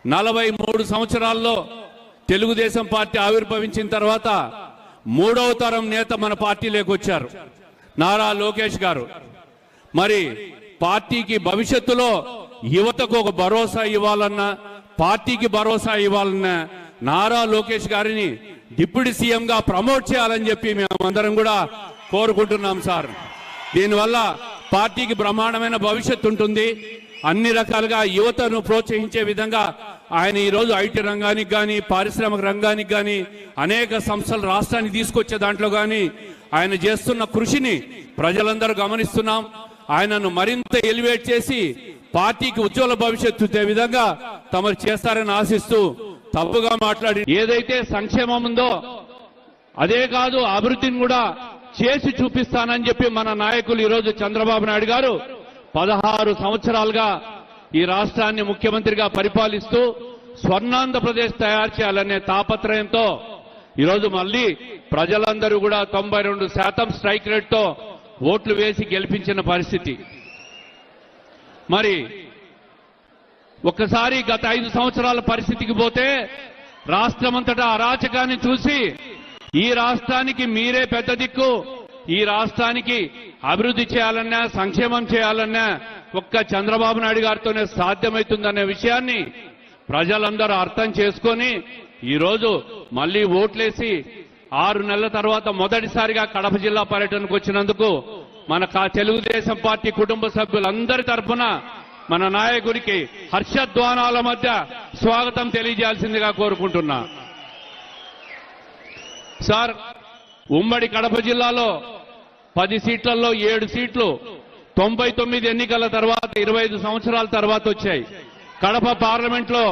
43 సంవత్సరాల్లో తెలుగుదేశం పార్టీ ఆవిర్భవించిన తర్వాత మూడవ తరం నేత మన పార్టీలోకి వచ్చారు, నారా లోకేష్ గారు. మరి పార్టీకి భవిష్యత్తులో యువతకు ఒక భరోసా ఇవ్వాలన్నా, పార్టీకి భరోసా ఇవ్వాలన్నా నారా లోకేష్ గారిని డిప్యూటీ సీఎంగా ప్రమోట్ చేయాలని చెప్పి మేమందరం కూడా కోరుకుంటున్నాం సార్. దీనివల్ల పార్టీకి బ్రహ్మాండమైన భవిష్యత్తు ఉంటుంది. అన్ని రకాలుగా యువతను ప్రోత్సహించే విధంగా ఆయన ఈరోజు ఐటీ రంగానికి కానీ, పారిశ్రామిక రంగానికి కానీ, అనేక సంస్థలు రాష్ట్రానికి తీసుకొచ్చే దాంట్లో కానీ ఆయన చేస్తున్న కృషిని ప్రజలందరూ గమనిస్తున్నాం. ఆయనను మరింత ఎలివేట్ చేసి పార్టీకి ఉజ్వల భవిష్యత్తు ఇచ్చే విధంగా తమరు చేస్తారని ఆశిస్తూ, తప్పుగా మాట్లాడి ఏదైతే సంక్షేమం ఉందో అదే కాదు అభివృద్ధిని కూడా చేసి చూపిస్తానని చెప్పి మన నాయకులు ఈరోజు చంద్రబాబు నాయుడు గారు 16 సంవత్సరాలుగా ఈ రాష్ట్రాన్ని ముఖ్యమంత్రిగా పరిపాలిస్తూ స్వర్ణాంధ్రప్రదేశ్ తయారు చేయాలనే తాపత్రయంతో ఈరోజు మళ్ళీ ప్రజలందరూ కూడా 92% స్ట్రైక్ రేట్తో ఓట్లు వేసి గెలిపించిన పరిస్థితి. మరి ఒక్కసారి గత 5 సంవత్సరాల పరిస్థితికి పోతే రాష్ట్రమంతటా అరాచకాన్ని చూసి ఈ రాష్ట్రానికి మీరే పెద్ద దిక్కు, ఈ రాష్ట్రానికి అభివృద్ధి చేయాలన్నా, సంక్షేమం చేయాలన్నా ఒక్క చంద్రబాబు నాయుడు గారితోనే సాధ్యమవుతుందనే విషయాన్ని ప్రజలందరూ అర్థం చేసుకొని ఈరోజు మళ్లీ ఓట్లేసి 6 నెలల తర్వాత మొదటిసారిగా కడప జిల్లా పర్యటనకు వచ్చినందుకు మన తెలుగుదేశం పార్టీ కుటుంబ సభ్యులందరి తరఫున మన నాయకుడికి హర్షధ్వానాల మధ్య స్వాగతం తెలియజేయాల్సిందిగా కోరుకుంటున్నా. సార్, ఉమ్మడి కడప జిల్లాలో 10 సీట్లలో 7 సీట్లు 99 ఎన్నికల తర్వాత 25 సంవత్సరాల తర్వాత వచ్చాయి. కడప పార్లమెంట్లో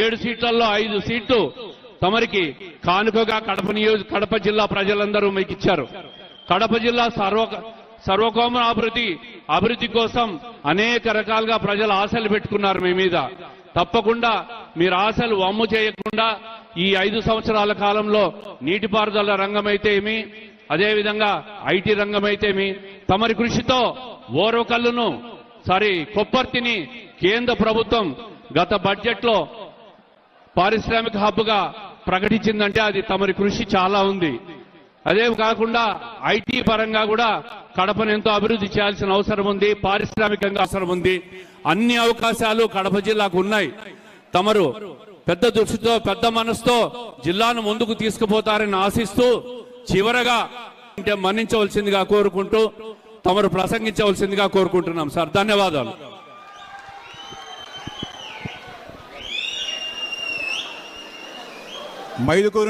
7 సీట్లలో 5 సీట్లు తమరికి కానుకగా కడప జిల్లా ప్రజలందరూ మీకు ఇచ్చారు. కడప జిల్లా సర్వకోమ అభివృద్ధి కోసం అనేక రకాలుగా ప్రజలు ఆశలు పెట్టుకున్నారు మీ మీద. తప్పకుండా మీరు ఆశలు వమ్ము చేయకుండా ఈ 5 సంవత్సరాల కాలంలో నీటిపారుదల రంగమైతేమి, అదేవిధంగా ఐటీ రంగమైతేమి తమరి కృషితో ఓరవకల్లును కొప్పర్తిని కేంద్ర ప్రభుత్వం గత బడ్జెట్లో పారిశ్రామిక హబ్గా ప్రకటించిందంటే అది తమరి కృషి చాలా ఉంది. అదే కాకుండా ఐటీ పరంగా కూడా కడపను ఎంతో అభివృద్ధి చేయాల్సిన అవసరం ఉంది, పారిశ్రామికంగా అవసరం ఉంది. అన్ని అవకాశాలు కడప జిల్లాకు ఉన్నాయి. తమరు పెద్ద దృష్టితో, పెద్ద మనసుతో జిల్లాను ముందుకు తీసుకుపోతారని ఆశిస్తూ చివరగా మన్నించవలసిందిగా కోరుకుంటూ తమరు ప్రసంగించవలసిందిగా కోరుకుంటున్నాం సార్. ధన్యవాదాలు. మైదుకూరు